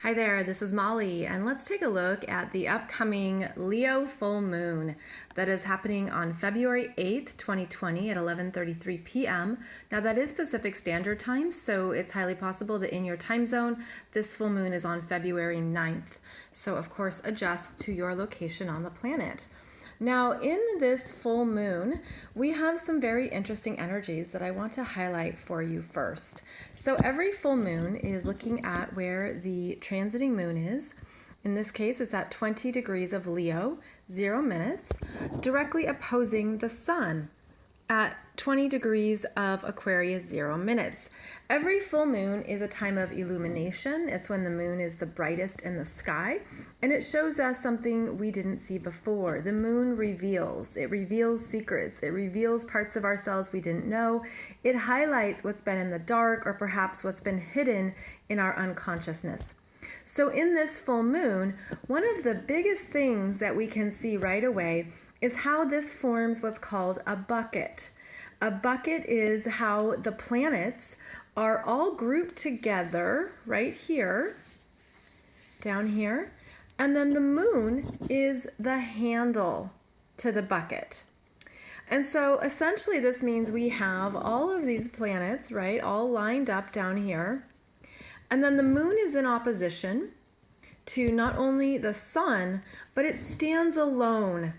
Hi there, this is Molly, and let's take a look at the upcoming Leo full moon that is happening on February 8th, 2020 at 11:33 p.m. Now that is Pacific Standard Time, so it's highly possible that in your time zone, this full moon is on February 9th. So of course, adjust to your location on the planet. Now, in this full moon, we have some very interesting energies that I want to highlight for you first. So, every full moon is looking at where the transiting moon is. In this case, it's at 20 degrees of Leo, 0 minutes, directly opposing the sun at 20 degrees of Aquarius, 0 minutes. Every full moon is a time of illumination. It's when the moon is the brightest in the sky, and it shows us something we didn't see before. The moon reveals. It reveals secrets. It reveals parts of ourselves we didn't know. It highlights what's been in the dark or perhaps what's been hidden in our unconsciousness. So in this full moon, one of the biggest things that we can see right away is how this forms what's called a bucket. A bucket is how the planets are all grouped together right here, down here, and then the moon is the handle to the bucket. And so essentially this means we have all of these planets, right, all lined up down here. And then the moon is in opposition to not only the sun, but it stands alone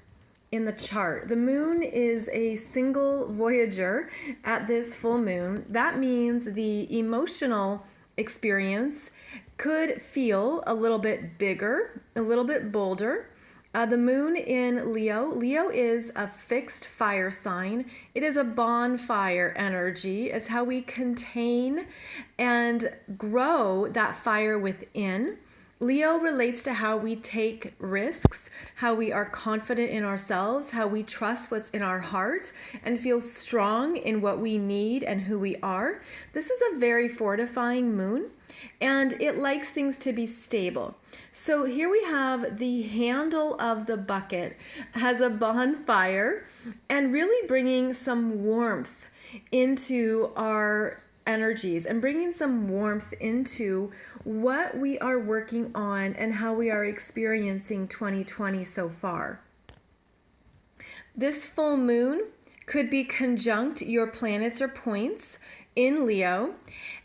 in the chart. The moon is a single voyager at this full moon. That means the emotional experience could feel a little bit bigger, a little bit bolder. The moon in Leo. Leo is a fixed fire sign. It is a bonfire energy. It's how we contain and grow that fire within. Leo relates to how we take risks, how we are confident in ourselves, how we trust what's in our heart and feel strong in what we need and who we are. This is a very fortifying moon, and it likes things to be stable. So here we have the handle of the bucket as a bonfire and really bringing some warmth into our energies and bringing some warmth into what we are working on and how we are experiencing 2020 so far. This full moon could be conjunct your planets or points in Leo,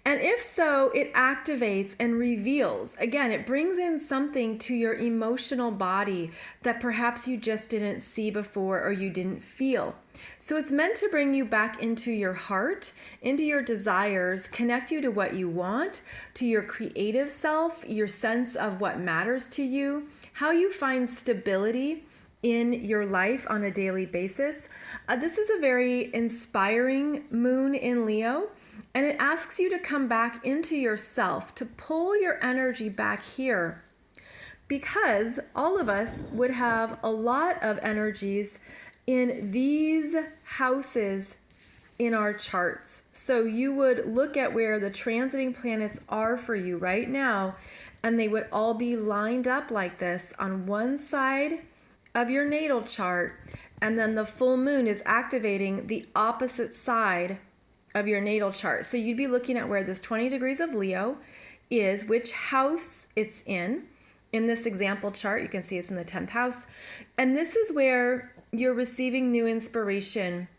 and if so, it activates and reveals. Again, it brings in something to your emotional body that perhaps you just didn't see before or you didn't feel. So it's meant to bring you back into your heart, into your desires, connect you to what you want, to your creative self, your sense of what matters to you, how you find stability in your life on a daily basis. This is a very inspiring moon in Leo, and it asks you to come back into yourself, to pull your energy back here, because all of us would have a lot of energies in these houses in our charts. So you would look at where the transiting planets are for you right now, and they would all be lined up like this on one side of your natal chart, and then the full moon is activating the opposite side of your natal chart. So you'd be looking at where this 20 degrees of Leo is, which house it's in. In this example chart, you can see it's in the 10th house. And this is where you're receiving new inspiration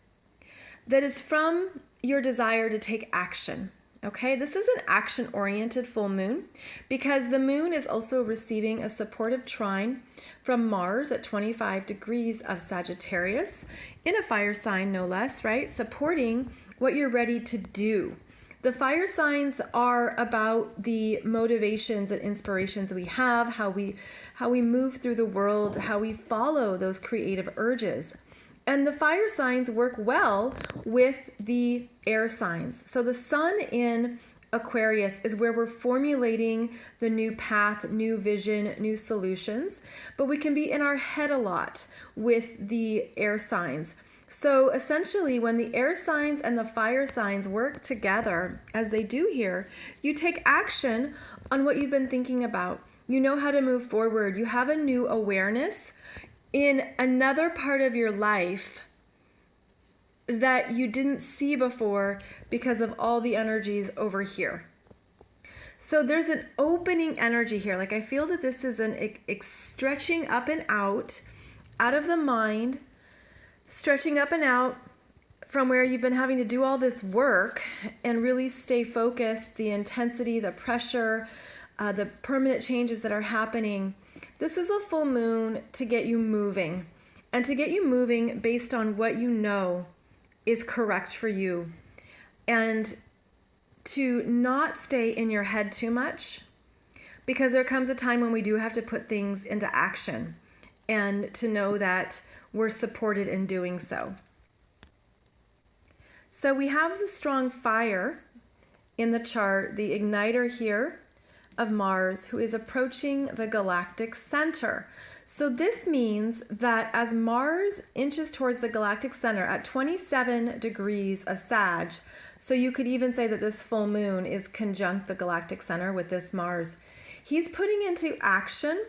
that is from your desire to take action. Okay, this is an action-oriented full moon because the moon is also receiving a supportive trine from Mars at 25 degrees of Sagittarius in a fire sign, no less, right? Supporting what you're ready to do. The fire signs are about the motivations and inspirations we have, how we move through the world, how we follow those creative urges. And the fire signs work well with the air signs. So the sun in Aquarius is where we're formulating the new path, new vision, new solutions. But we can be in our head a lot with the air signs. So essentially, when the air signs and the fire signs work together, as they do here, you take action on what you've been thinking about. You know how to move forward. You have a new awareness in another part of your life that you didn't see before because of all the energies over here. So there's an opening energy here. Like I feel that this is an stretching up and out of the mind, stretching up and out from where you've been having to do all this work and really stay focused, the intensity, the pressure, the permanent changes that are happening. This is a full moon to get you moving, and to get you moving based on what you know is correct for you, and to not stay in your head too much, because there comes a time when we do have to put things into action, and to know that we're supported in doing so. So we have the strong fire in the chart, the igniter here of Mars, who is approaching the galactic center. So this means that as Mars inches towards the galactic center at 27 degrees of Sag, so you could even say that this full moon is conjunct the galactic center with this Mars, he's putting into action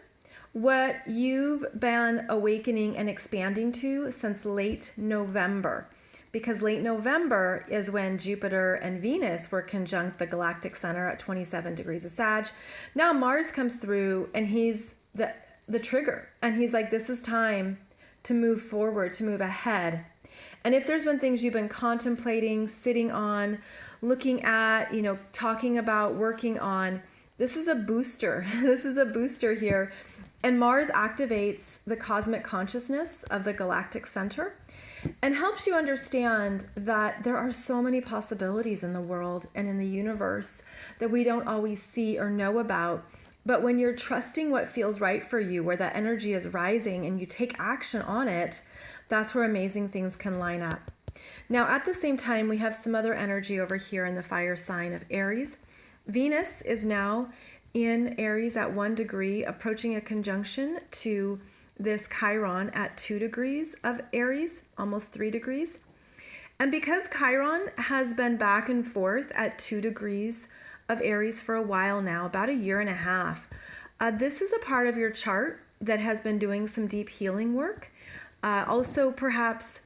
what you've been awakening and expanding to since late November. Because late November is when Jupiter and Venus were conjunct the galactic center at 27 degrees of Sag. Now Mars comes through and he's the trigger. And he's like, this is time to move forward, to move ahead. And if there's been things you've been contemplating, sitting on, looking at, talking about, working on, this is a booster. This is a booster here. And Mars activates the cosmic consciousness of the galactic center and helps you understand that there are so many possibilities in the world and in the universe that we don't always see or know about. But when you're trusting what feels right for you, where that energy is rising and you take action on it, that's where amazing things can line up. Now, at the same time, we have some other energy over here in the fire sign of Aries. Venus is now in Aries at 1 degree, approaching a conjunction to this Chiron at 2 degrees of Aries, almost 3 degrees. And because Chiron has been back and forth at 2 degrees of Aries for a while now, about a year and a half, this is a part of your chart that has been doing some deep healing work. Also, perhaps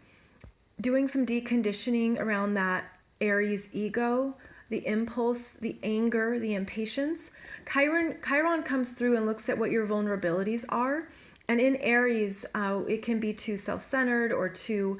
doing some deconditioning around that Aries ego, the impulse, the anger, the impatience. Chiron comes through and looks at what your vulnerabilities are. And in Aries, it can be too self-centered or too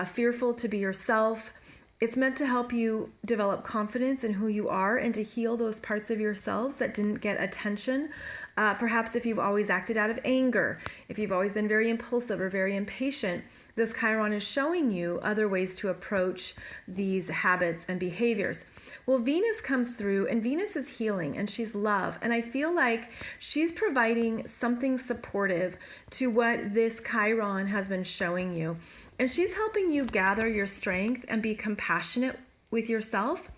fearful to be yourself. It's meant to help you develop confidence in who you are and to heal those parts of yourselves that didn't get attention. Perhaps if you've always acted out of anger, if you've always been very impulsive or very impatient, this Chiron is showing you other ways to approach these habits and behaviors. Well, Venus comes through, and Venus is healing, and she's love. And I feel like she's providing something supportive to what this Chiron has been showing you. And she's helping you gather your strength and be compassionate with yourself.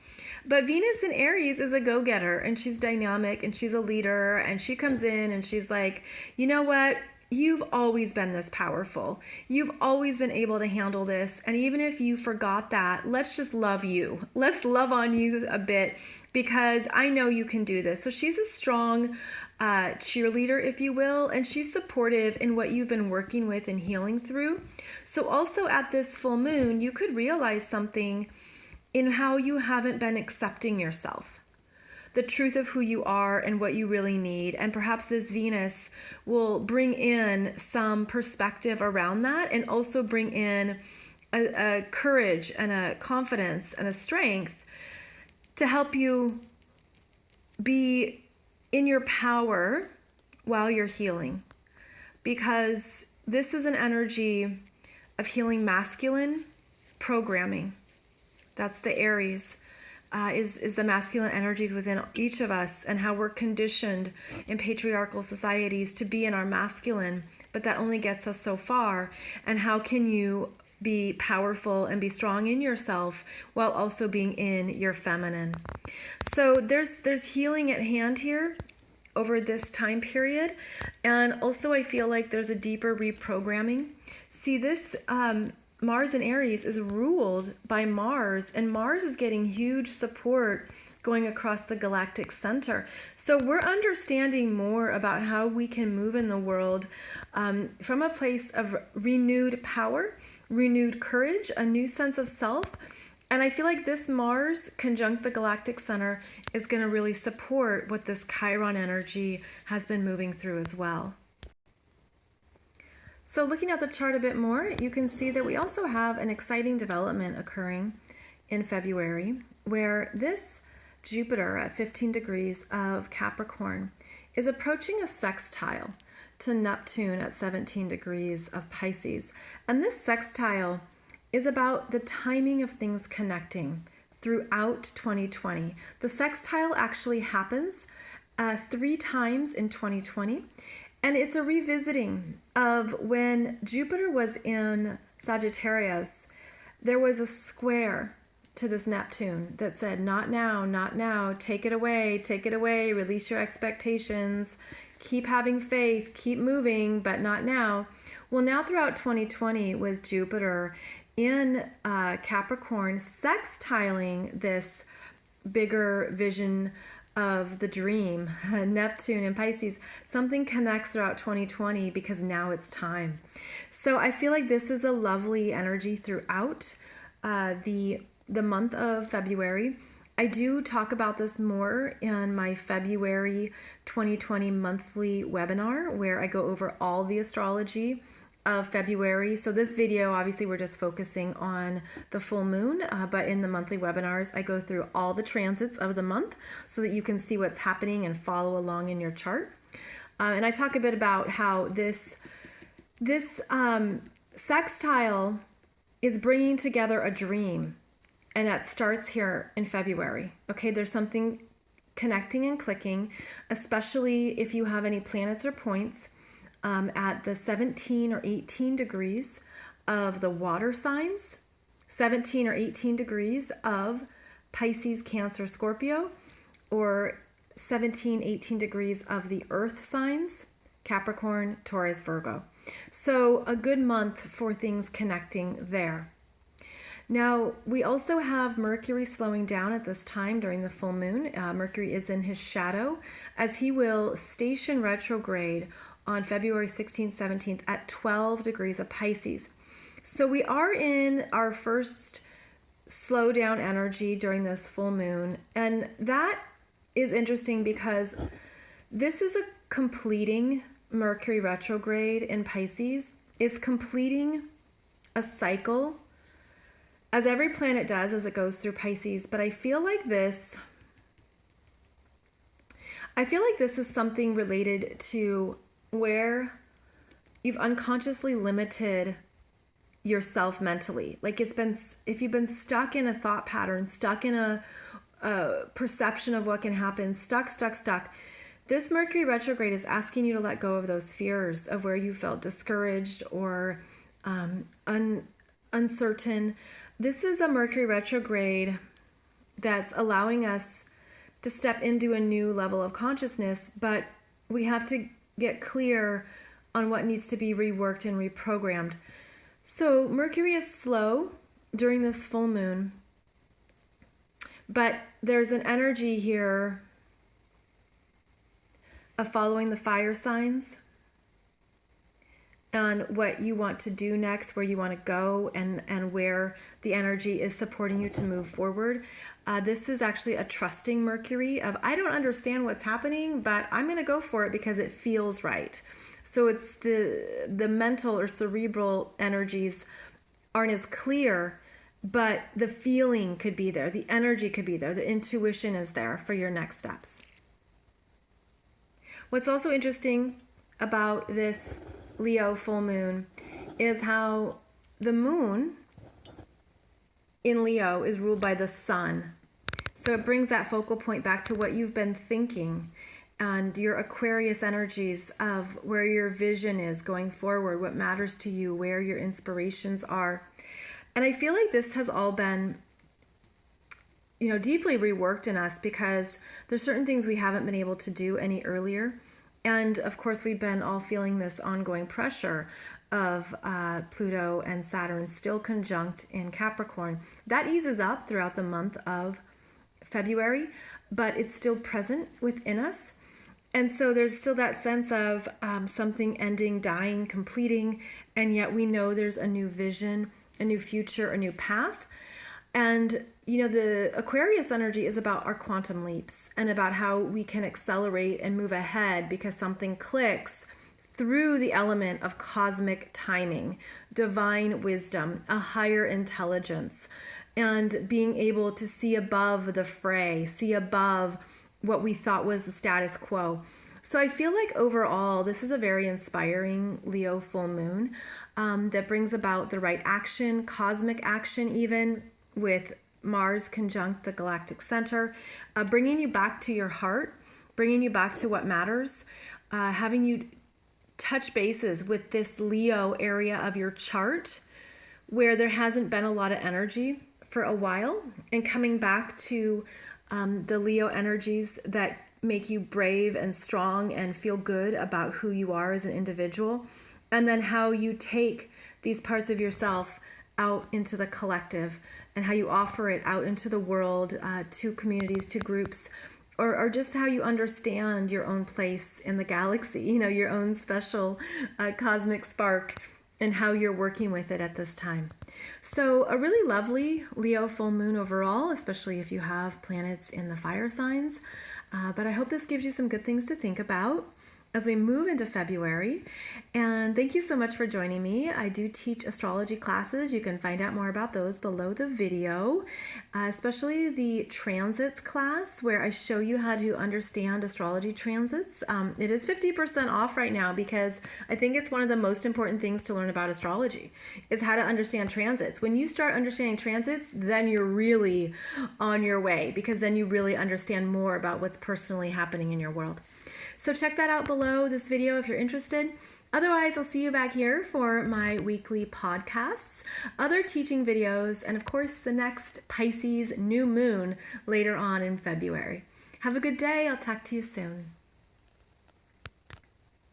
But Venus in Aries is a go-getter, and she's dynamic, and she's a leader, and she comes in and she's like, you know what? You've always been this powerful. You've always been able to handle this. And even if you forgot that, let's just love you. Let's love on you a bit because I know you can do this. So she's a strong cheerleader, if you will, and she's supportive in what you've been working with and healing through. So also at this full moon, you could realize something in how you haven't been accepting yourself, the truth of who you are and what you really need. And perhaps this Venus will bring in some perspective around that and also bring in a courage and a confidence and a strength to help you be in your power while you're healing. Because this is an energy of healing masculine programming. That's the Aries. Is the masculine energies within each of us and how we're conditioned in patriarchal societies to be in our masculine, but that only gets us so far. And how can you be powerful and be strong in yourself while also being in your feminine? So there's healing at hand here over this time period. And also I feel like there's a deeper reprogramming. See, this Mars in Aries is ruled by Mars, and Mars is getting huge support going across the galactic center. So we're understanding more about how we can move in the world from a place of renewed power, renewed courage, a new sense of self, And I feel like this Mars conjunct the Galactic Center is going to really support what this Chiron energy has been moving through as well. So looking at the chart a bit more, you can see that we also have an exciting development occurring in February, where this Jupiter at 15 degrees of Capricorn is approaching a sextile to Neptune at 17 degrees of Pisces. And this sextile is about the timing of things connecting throughout 2020. The sextile actually happens 3 times in 2020. And it's a revisiting of when Jupiter was in Sagittarius. There was a square to this Neptune that said, not now, not now, take it away, release your expectations, keep having faith, keep moving, but not now. Well, now throughout 2020 with Jupiter in Capricorn sextiling this bigger vision of the dream, Neptune and Pisces, something connects throughout 2020 because now it's time. So I feel like this is a lovely energy throughout the month of February. I do talk about this more in my February 2020 monthly webinar where I go over all the astrology of February. So this video, obviously we're just focusing on the full moon, but in the monthly webinars, I go through all the transits of the month so that you can see what's happening and follow along in your chart. And I talk a bit about how this sextile is bringing together a dream, and that starts here in February. Okay, there's something connecting and clicking, especially if you have any planets or points at the 17 or 18 degrees of the water signs, 17 or 18 degrees of Pisces, Cancer, Scorpio, or 17, 18 degrees of the earth signs, Capricorn, Taurus, Virgo. So a good month for things connecting there. Now, we also have Mercury slowing down at this time during the full moon. Mercury is in his shadow as he will station retrograde on February 16th, 17th at 12 degrees of Pisces. So we are in our first slow down energy during this full moon. And that is interesting because this is a completing Mercury retrograde in Pisces. It's completing a cycle as every planet does as it goes through Pisces. But I feel like this is something related to where you've unconsciously limited yourself mentally. Like if you've been stuck in a thought pattern, stuck in a perception of what can happen, stuck. This Mercury retrograde is asking you to let go of those fears of where you felt discouraged or uncertain. This is a Mercury retrograde that's allowing us to step into a new level of consciousness, but we have to get clear on what needs to be reworked and reprogrammed. So Mercury is slow during this full moon, but there's an energy here of following the fire signs and what you want to do next, where you want to go, and where the energy is supporting you to move forward. This is actually a trusting Mercury of, I don't understand what's happening, but I'm going to go for it because it feels right. So it's the mental or cerebral energies aren't as clear, but the feeling could be there. The energy could be there. The intuition is there for your next steps. What's also interesting about this Leo full moon is how the moon in Leo is ruled by the sun. So it brings that focal point back to what you've been thinking and your Aquarius energies of where your vision is going forward, what matters to you, where your inspirations are. And I feel like this has all been, deeply reworked in us because there's certain things we haven't been able to do any earlier. And of course, we've been all feeling this ongoing pressure of Pluto and Saturn still conjunct in Capricorn. That eases up throughout the month of February, but it's still present within us. And so there's still that sense of something ending, dying, completing, and yet we know there's a new vision, a new future, a new path. And, the Aquarius energy is about our quantum leaps and about how we can accelerate and move ahead because something clicks through the element of cosmic timing, divine wisdom, a higher intelligence, and being able to see above the fray, see above what we thought was the status quo. So I feel like overall, this is a very inspiring Leo full moon that brings about the right action, cosmic action even, with Mars conjunct the Galactic Center, bringing you back to your heart, bringing you back to what matters, having you touch bases with this Leo area of your chart where there hasn't been a lot of energy for a while, and coming back to the Leo energies that make you brave and strong and feel good about who you are as an individual, and then how you take these parts of yourself out into the collective and how you offer it out into the world, to communities, to groups, or just how you understand your own place in the galaxy, your own special cosmic spark, and how you're working with it at this time. So a really lovely Leo full moon overall, especially if you have planets in the fire signs. But I hope this gives you some good things to think about as we move into February. And thank you so much for joining me. I do teach astrology classes. You can find out more about those below the video, especially the transits class where I show you how to understand astrology transits. It is 50% off right now because I think it's one of the most important things to learn about astrology is how to understand transits. When you start understanding transits, then you're really on your way because then you really understand more about what's personally happening in your world. So check that out below this video if you're interested. Otherwise, I'll see you back here for my weekly podcasts, other teaching videos, and of course, the next Pisces new moon later on in February. Have a good day. I'll talk to you soon.